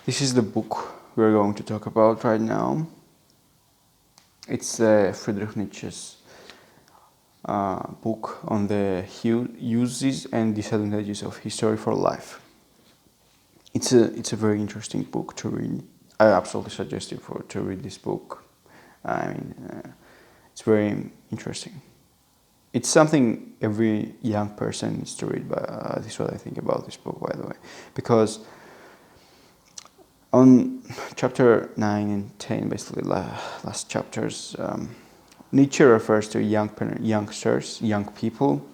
This is the book we're going to talk about right now. It's Friedrich Nietzsche's book on the uses and disadvantages of history for life. It's a very interesting book to read. I absolutely suggest you to read this book. It's very interesting. It's something every young person needs to read. But this is what I think about this book, by the way, because on chapter 9 and 10, basically last chapters, Nietzsche refers to youngsters, young people,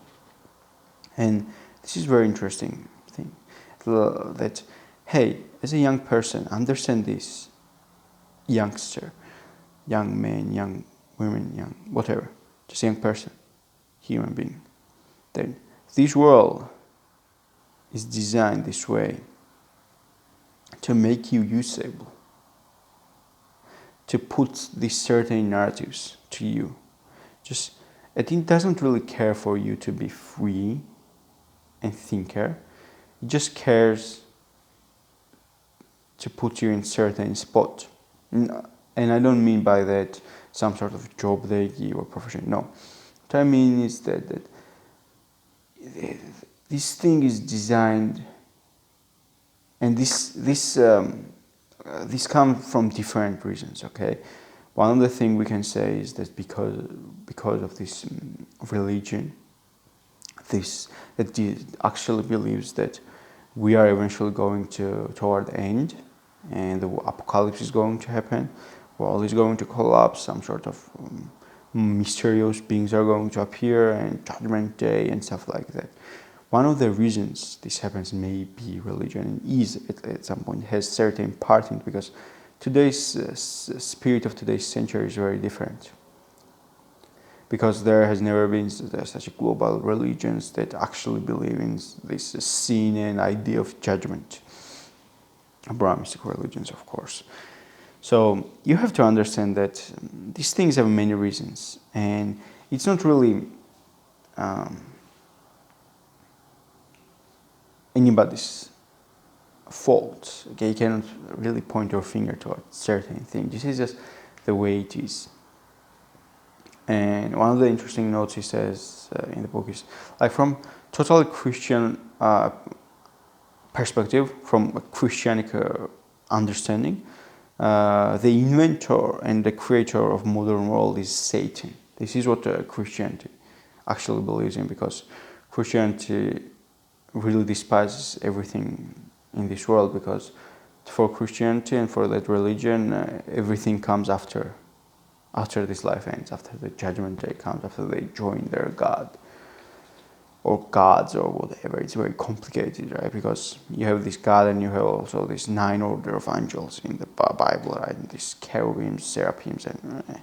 and this is very interesting thing. That, hey, as a young person, understand this youngster, young man, young women, young whatever, just a young person, human being. Then this world is designed this way to make you usable, to put these certain narratives to you. It doesn't really care for you to be free and thinker. It just cares to put you in certain spot. And I don't mean by that some sort of job they give or profession. No. What I mean is that this thing is designed, and this comes from different reasons. Okay, one of the things we can say is that because of this religion, actually believes that we are eventually going toward the end, and the apocalypse is going to happen, world is going to collapse, some sort of mysterious beings are going to appear, and judgment day and stuff like that. One of the reasons this happens may be religion, and is at some point has certain part in it, because today's spirit of today's century is very different. Because there has never been such a global religions that actually believe in this scene and idea of judgment. Abrahamic religions, of course. So you have to understand that these things have many reasons, and it's not really anybody's fault. Okay, you cannot really point your finger to a certain thing. This is just the way it is. And one of the interesting notes he says in the book is, like, from totally Christian perspective, from a Christianic understanding, the inventor and the creator of modern world is Satan. This is what Christianity actually believes in, because Christianity really despises everything in this world, because for Christianity and for that religion, everything comes after this life ends, after the judgment day comes, after they join their God or gods or whatever. It's very complicated, right? Because you have this God and you have also this 9 order of angels in the Bible, right? And these cherubims, seraphims, and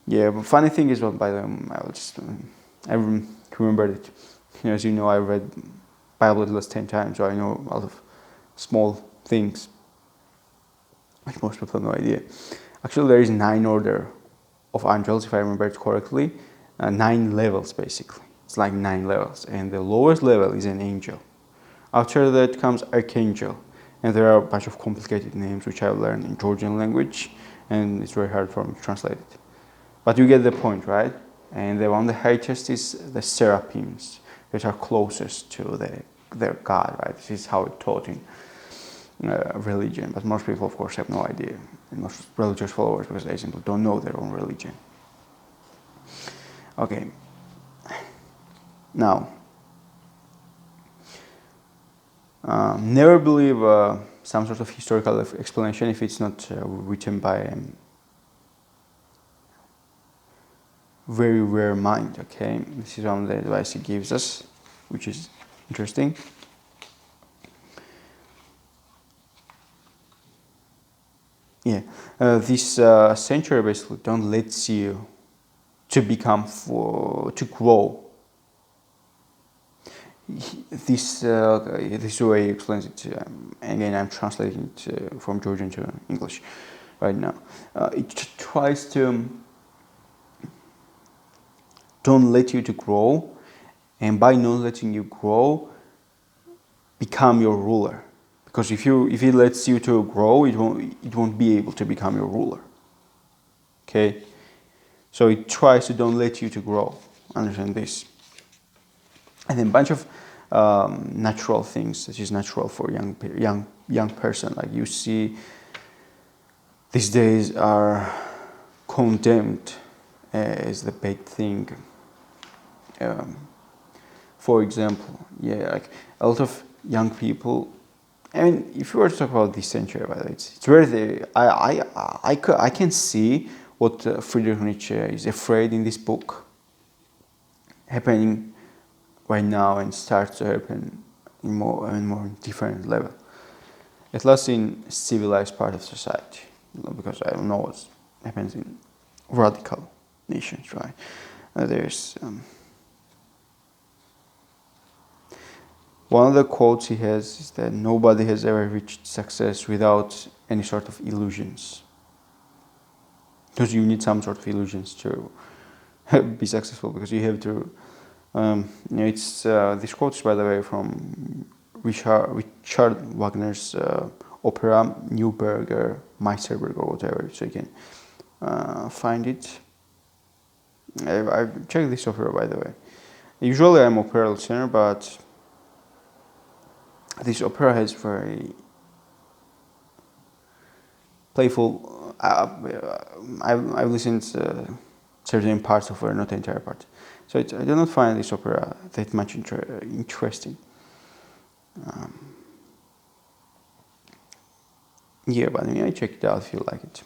yeah. But funny thing is, well, by the way, I remember that. As you know, I read Bible at least 10 times, so I know a lot of small things which most people have no idea. Actually, there is 9 order of angels, if I remember it correctly, 9 levels basically. It's like 9 levels, and the lowest level is an angel. After that comes archangel, and there are a bunch of complicated names which I've learned in Georgian language, and it's very hard for me to translate it. But you get the point, right? And the one the highest is the seraphims, which are closest to their God, right? This is how it's taught in religion, but most people, of course, have no idea, and most religious followers, because they simply don't know their own religion. Okay. Now, never believe some sort of historical explanation if it's not written by a very rare mind. Okay, this is one of the advice he gives us, which is interesting. Yeah, this century basically don't let you to grow. This way he explains it. Again, I'm translating it from Georgian to English right now. It tries to don't let you to grow, and by not letting you grow, become your ruler. because if it lets you to grow, it won't be able to become your ruler. Okay, so it tries to don't let you to grow. Understand this. And then a bunch of natural things that is natural for young person. Like you see, these days are condemned as the bad thing. For example, like a lot of young people. I mean, if you were to talk about this century, by the way, it's where I can see what Friedrich Nietzsche is afraid in this book happening right now and starts to happen in more and more different level. At least in civilized part of society, because I don't know what happens in radical nations, right? There's one of the quotes he has is that nobody has ever reached success without any sort of illusions. Because you need some sort of illusions to be successful, because you have to it's this quote is, by the way, from Richard Wagner's opera Neuberger, Meisterberg, or whatever, so you can find it. I've checked this opera, by the way. Usually I'm opera listener, but this opera has very playful. I've listened to certain parts of it, not the entire part. So I do not find this opera that much interesting. But I check it out if you like it.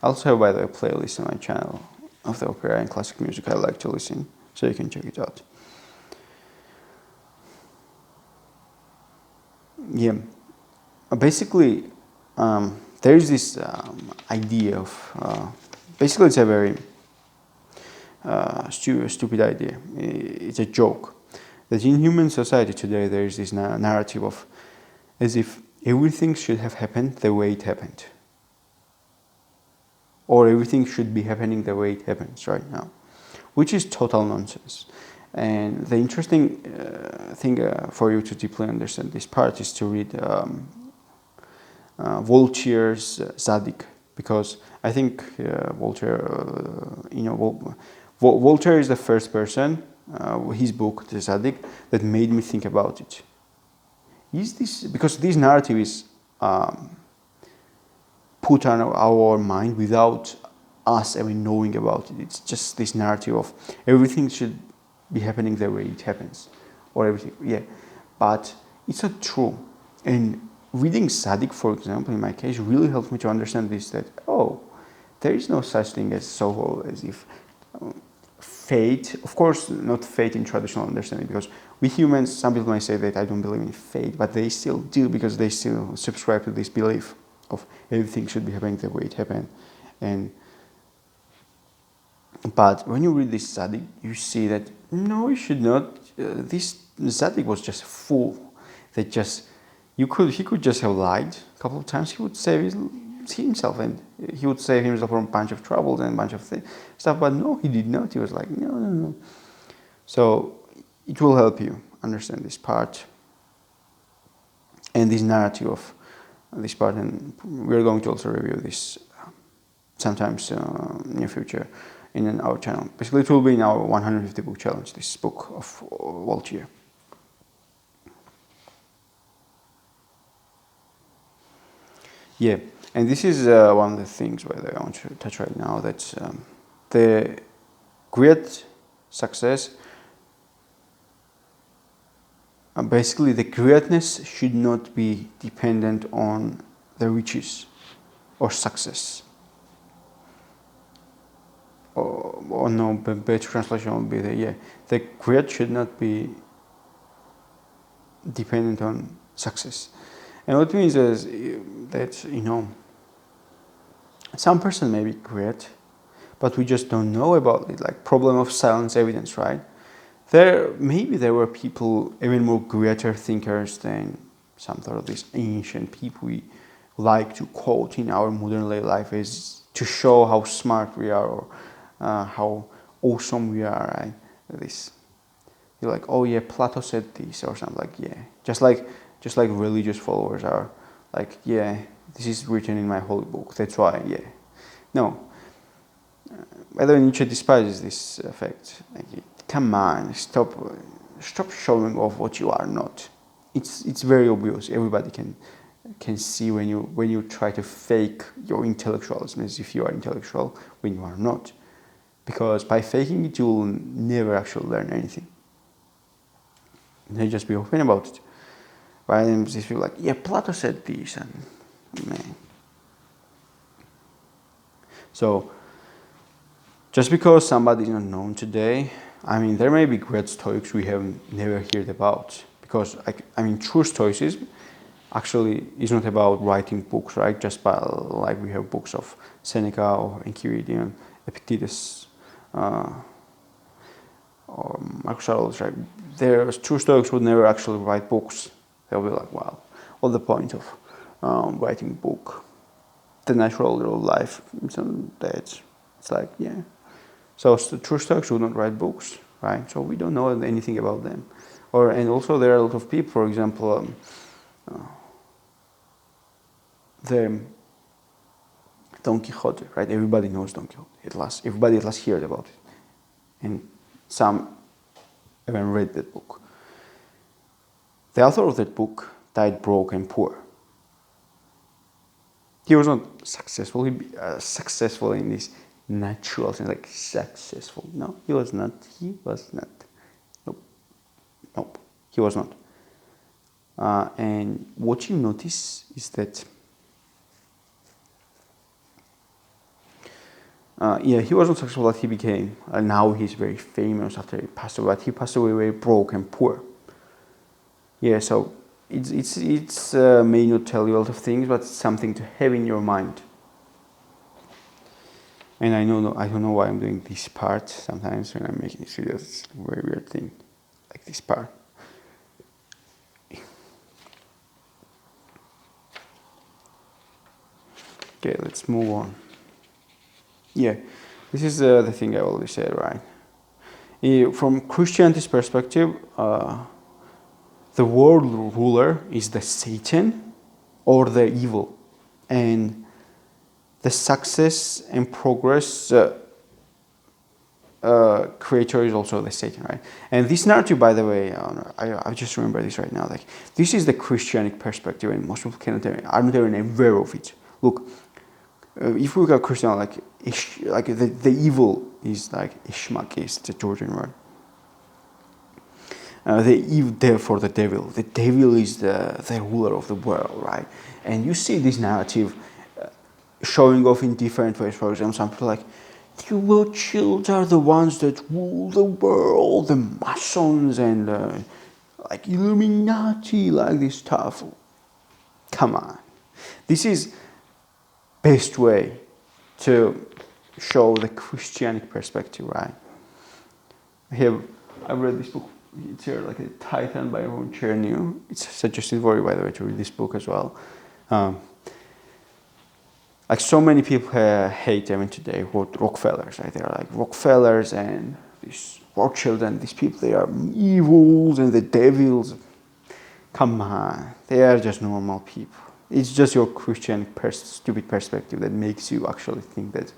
I also have, by the way, a playlist on my channel of the opera and classic music I like to listen, so you can check it out. Basically, there is this idea of basically it's a very stupid idea. It's a joke that in human society today there is this narrative of as if everything should have happened the way it happened, or everything should be happening the way it happens right now, which is total nonsense. And the interesting thing for you to deeply understand this part is to read Voltaire's Zadig, because I think Voltaire, Voltaire is the first person, his book, the Zadig, that made me think about it. Is this because this narrative is put on our mind without us even knowing about it? It's just this narrative of everything should be happening the way it happens, or everything. But it's not true. And reading Zadig, for example, in my case, really helped me to understand this, that there is no such thing as so-called as if fate. Of course, not fate in traditional understanding, because we humans, some people might say that I don't believe in fate, but they still do, because they still subscribe to this belief of everything should be happening the way it happened. But when you read this Zadig, you see that no, you should not. This Zadig was just a fool. That just he could just have lied a couple of times. He would save himself, and he would save himself from a bunch of troubles and a bunch of stuff. But no, he did not. He was like no. So it will help you understand this part and this narrative of this part, and we're going to also review this sometimes in the future in our channel. Basically, it will be in our 150 book challenge, this book of Voltaire. And this is one of the things, by the way, I want to touch right now, that the great success, basically the greatness should not be dependent on the riches or success. Or no, better translation would be the great should not be dependent on success. And what it means is that, some person may be great, but we just don't know about it, like problem of silence evidence, right? Maybe there were people even more greater thinkers than some sort of these ancient people we like to quote in our modern life as to show how smart we are, or how awesome we are, right? You're like, oh yeah, Plato said this, or something like, just like Just like religious followers are like, yeah, this is written in my holy book, that's why, yeah. No. By the way, Nietzsche despises this fact. Like, come on, stop showing off what you are not. It's very obvious. Everybody can see when you try to fake your intellectualism as if you are intellectual when you are not. Because by faking it, you will never actually learn anything. They just be open about it. Right? And these people like, yeah, Plato said this, and man. So, just because somebody is not known today, I mean, there may be great Stoics we have never heard about. Because, I mean, true Stoicism actually is not about writing books, right? Just by, like, we have books of Seneca or Enchiridion, Epictetus, or Marcus Aurelius, right? Their true Stoics would never actually write books. They'll be like, wow, what's the point of writing a book? The natural order of life, it's like, yeah. So true Stoics would not write books, right? So we don't know anything about them. And also there are a lot of people, for example, the Don Quixote, right? Everybody knows Don Quixote. Everybody at last heard about it. And some even read that book. The author of that book died broke and poor. He was not successful. Successful in this natural sense, like successful. No, he was not. He was not. Nope. He was not. And what you notice is that, he was not successful that he became. Now he's very famous after he passed away. But he passed away very broke and poor. Yeah, so it's may not tell you a lot of things, but it's something to have in your mind. And I don't know why I'm doing this part sometimes when I'm making these videos. It's a very weird thing, like this part. Okay, let's move on. Yeah, this is the thing I always said, right? From Christianity's perspective, the world ruler is the Satan or the evil, and the success and progress creator is also the Satan, right? And this narrative, by the way, I just remember this right now. Like, this is the Christianic perspective, and most people are not even aware of it. Look, if we look at Christian, like the evil is like Ishmak is the Georgian word. The evil, therefore the devil. The devil is the ruler of the world, right? And you see this narrative showing off in different ways. For example, some people like, the Rothschilds are the ones that rule the world, the Masons and like Illuminati, like this stuff. Come on. This is best way to show the Christianic perspective, right? I've read this book. It's here, like a Titan by Ron Chernew. It's suggested for you, by the way, to read this book as well. Like so many people hate even today Rockefellers, right? They're like Rockefellers and these Rothschilds and these people, they are evils and the devils. Come on, they are just normal people. It's just your Christian stupid perspective that makes you actually think that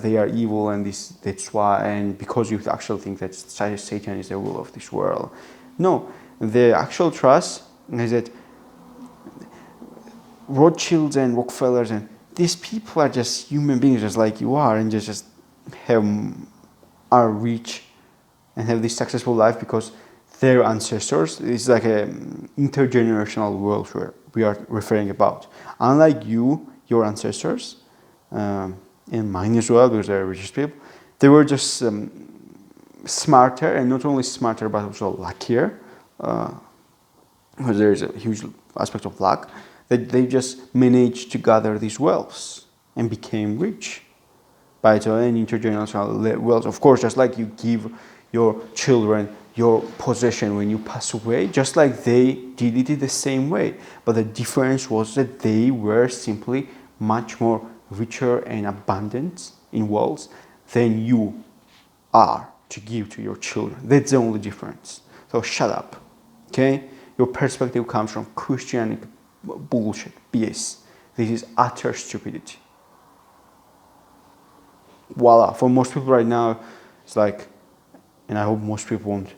they are evil and that's why, and because you actually think that Satan is the ruler of this world. No, the actual trust is that Rothschilds and Rockefellers and these people are just human beings just like you are, and just are rich and have this successful life because their ancestors. It's like an intergenerational world where we are referring about. Unlike you, your ancestors, and mine as well, because they're richest people, they were just smarter, and not only smarter but also luckier, because there is a huge aspect of luck, that they just managed to gather these wealths and became rich by its own intergenerational wealth. Of course, just like you give your children your possession when you pass away, just like they did it the same way. But the difference was that they were simply much more richer and abundant in wealth than you are to give to your children. That's the only difference. So shut up, okay? Your perspective comes from Christianic bullshit, BS. This is utter stupidity. Voila. For most people right now, it's like, and I hope most people won't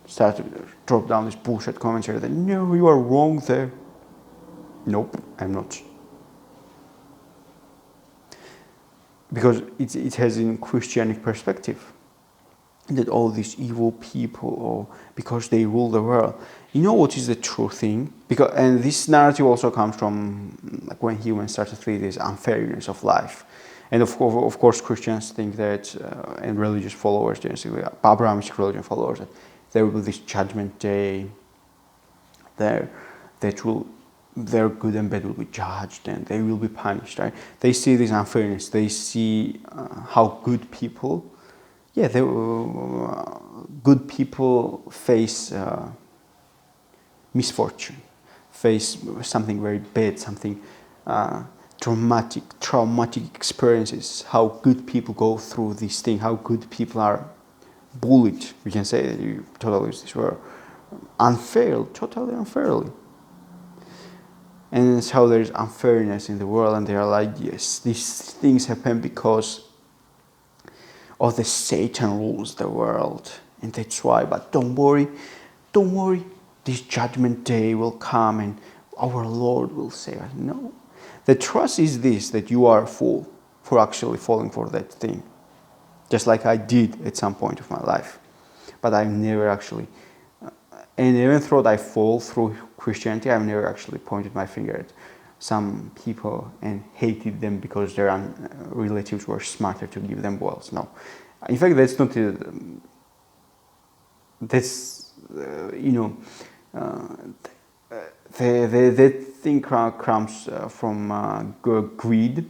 start to drop down this bullshit commentary that, no, you are wrong there. Nope, I'm not. Because it has in Christianic perspective that all these evil people, or because they rule the world. You know what is the true thing? Because, and this narrative also comes from like when humans start to see this unfairness of life. And of course, Christians think that, and religious followers, generally, Abrahamic religion followers, that there will be this judgment day there that will, their good and bad will be judged and they will be punished, right? They see this unfairness. They see how good people, good people face misfortune, face something very bad, something traumatic experiences, how good people go through this thing, how good people are bullied. We can say that you totally use this word. Totally unfairly. And it's how there's unfairness in the world, and they are like, yes, these things happen because of the Satan rules the world, and that's why. But don't worry, this judgment day will come and our Lord will save us. No. The trust is this, that you are a fool for actually falling for that thing. Just like I did at some point of my life. But I've never actually, and even though I fall through Christianity, I've never actually pointed my finger at some people and hated them because their relatives were smarter to give them wealth. No. In fact, that's not, that thing comes from greed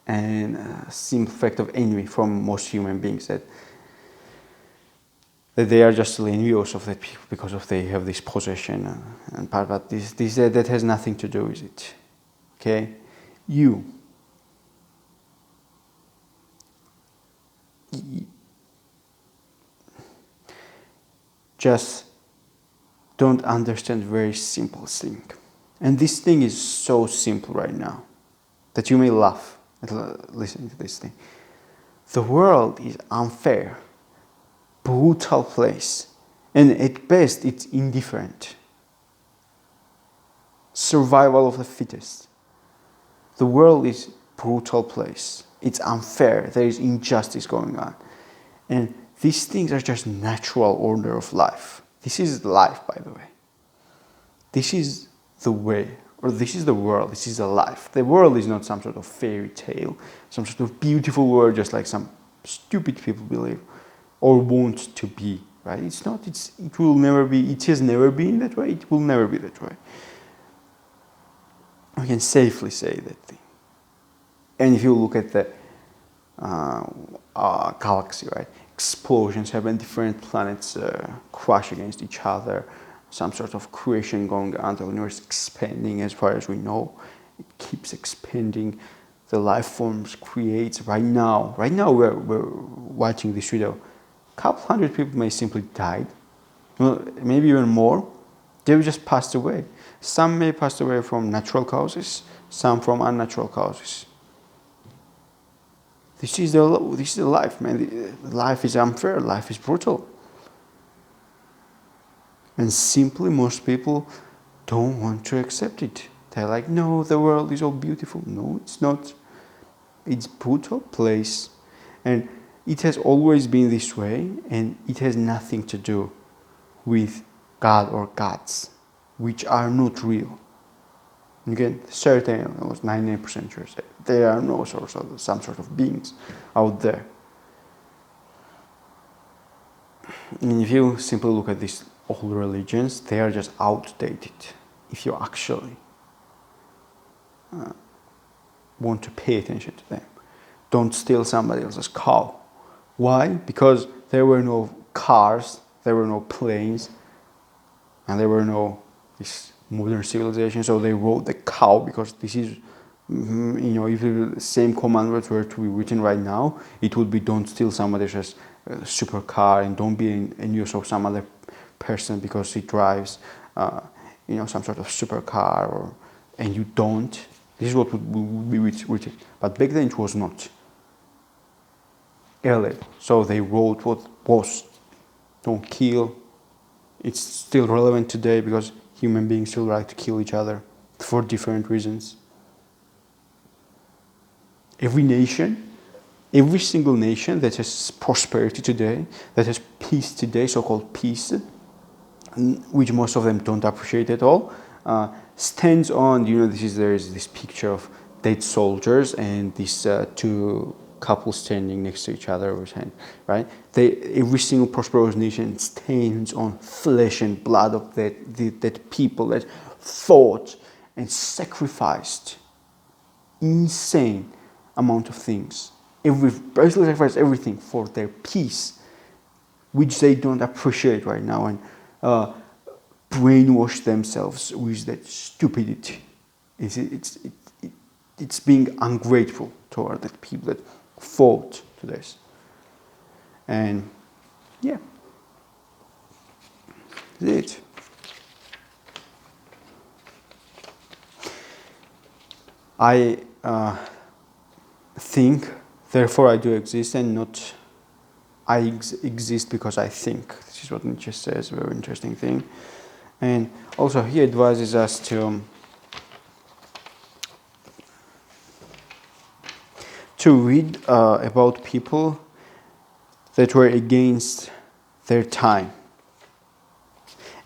and simple fact of envy from most human beings, that they are just envious of that people because of they have this possession and part. But that has nothing to do with it. Okay, you just don't understand very simple thing. And this thing is so simple right now that you may laugh at listening to this thing. The world is unfair, brutal place, and at best it's indifferent. Survival of the fittest. The world is brutal place. It's unfair. There is injustice going on. And these things are just natural order of life. This is life, by the way. This is the way, or this is the world, this is the life. The world is not some sort of fairy tale, some sort of beautiful world just like some stupid people believe or want to be, right? It's not, it will never be, it has never been that way, it will never be that way. We can safely say that thing. And if you look at the galaxy, right? Explosions happen, different planets crash against each other, some sort of creation going on, the universe expanding as far as we know. It keeps expanding. The life forms creates right now we're watching this video. A couple hundred people may simply died. Well, maybe even more. They just passed away. Some may pass away from natural causes, some from unnatural causes. This is the life, man. Life is unfair. Life is brutal. And simply most people don't want to accept it. They're like, no, the world is all beautiful. No, it's not. It's a brutal place. And it has always been this way, and it has nothing to do with God or gods, which are not real. Again, certain, almost 99% sure, there are no some sort of beings out there. And if you simply look at these old religions, they are just outdated. If you actually want to pay attention to them, don't steal somebody else's cow. Why? Because there were no cars, there were no planes, and there were no this modern civilization. So they wrote the cow because this is, if the same commandments were to be written right now, it would be don't steal somebody else's supercar and don't be in use of some other person because he drives, some sort of supercar, and you don't. This is what would be written. But back then it was not. A-level. So they wrote what was. Don't kill. It's still relevant today because human beings still like to kill each other for different reasons. Every single nation that has prosperity today, that has peace today, so-called peace, which most of them don't appreciate at all, stands on, there is this picture of dead soldiers and these two couples standing next to each other with hand, right? Every single prosperous nation stands on flesh and blood of that people that fought and sacrificed insane amount of things. Basically sacrificed everything for their peace, which they don't appreciate right now, and brainwash themselves with that stupidity. It's being ungrateful toward the people that fought to this. And yeah, that's it. I think, therefore I do exist, and not I exist because I think. This is what Nietzsche says, a very interesting thing. And also he advises us to read about people that were against their time,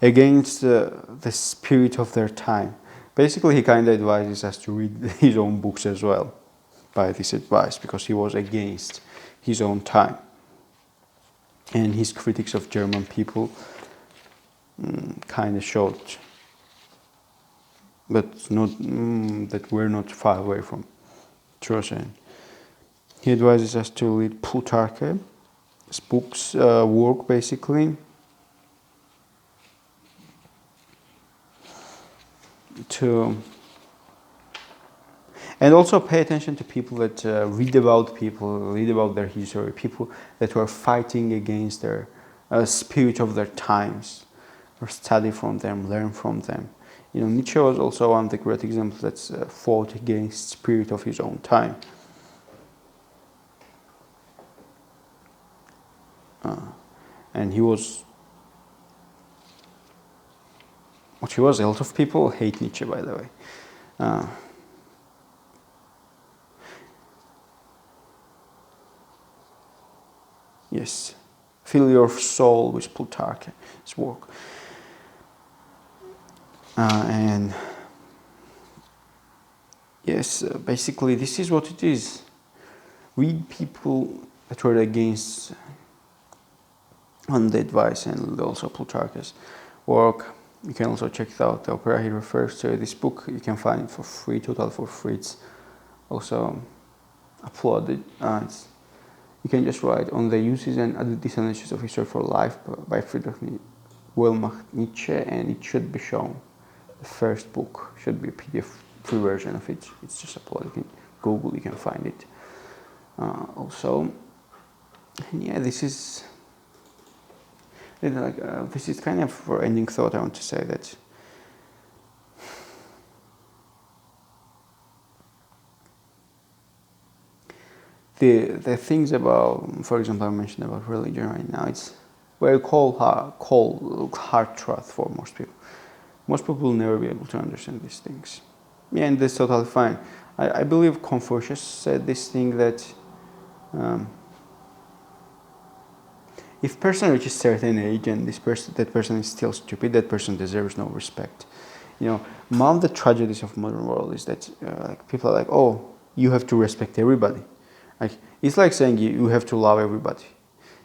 against the spirit of their time. Basically, he kind of advises us to read his own books as well by this advice, because he was against his own time. And his critics of German people kind of showed, but not that we're not far away from truth. And he advises us to read Plutarch's books, work basically, and also pay attention to people that read about their history, people that were fighting against their spirit of their times, or study from them, learn from them. Nietzsche was also one of the great examples that fought against spirit of his own time. And he was what he was. A lot of people hate Nietzsche, by the way. Yes, fill your soul with Plutarch's work. And yes, basically this is what it is. Read people that were against on the advice, and also Plutarch's work. You can also check it out. The opera he refers to, this book, you can find it for free, total for free. It's also uploaded. You can just write on the uses and other disadvantages of history for life by Friedrich Wilhelm Nietzsche, and it should be shown. The first book should be a PDF free version of it. It's just uploaded in Google. You can find it. Also, and yeah, this is kind of for ending thought. I want to say that the things about, for example, I mentioned about religion right now, it's very cold hard truth for most people. Most people will never be able to understand these things. Yeah, and that's totally fine. I believe Confucius said this thing that if person reaches a certain age and that person is still stupid, that person deserves no respect. One of the tragedies of modern world is that people are like, oh, you have to respect everybody. It's like saying you have to love everybody.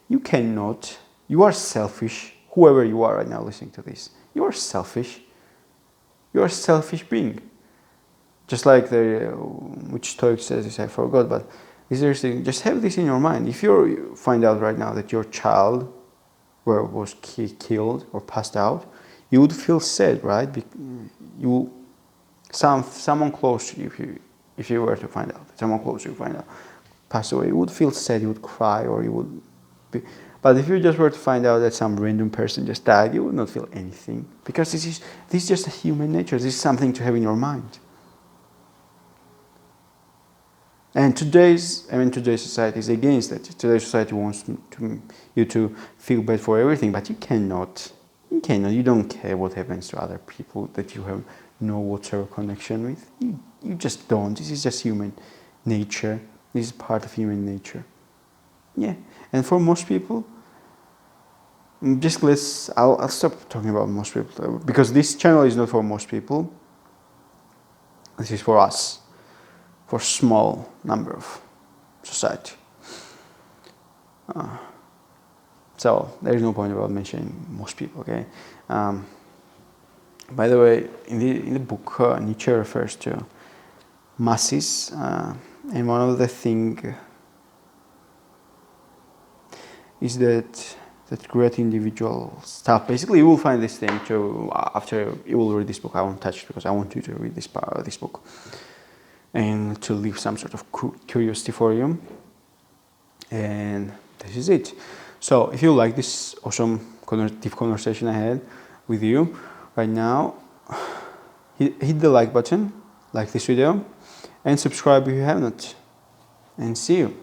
You cannot. You are selfish. Whoever you are right now listening to this, you are selfish. You are a selfish being. Just like which Stoic says this, I forgot, but just have this in your mind. If you find out right now that your child was killed or passed out, you would feel sad, right? Someone close to you, if you were to find out, someone close to you find out, passed away, you would feel sad, you would cry, or you would be. But if you just were to find out that some random person just died, you would not feel anything, because this is just a human nature. This is something to have in your mind. And today's society is against that. Today's society wants you to feel bad for everything, but you cannot. You cannot. You don't care what happens to other people that you have no whatsoever connection with. You just don't. This is just human nature. This is part of human nature. Yeah. And for most people, I'll stop talking about most people, because this channel is not for most people. This is for us, for small number of society. So there is no point about mentioning most people. Okay. By the way, in the book, Nietzsche refers to masses, and one of the things is that great individual stuff. Basically, you will find this thing too after you will read this book. I won't touch it because I want you to read this book and to leave some sort of curiosity for you. And this is it. So if you like this awesome deep conversation I had with you right now, hit the like button, like this video, and subscribe if you have not. And see you.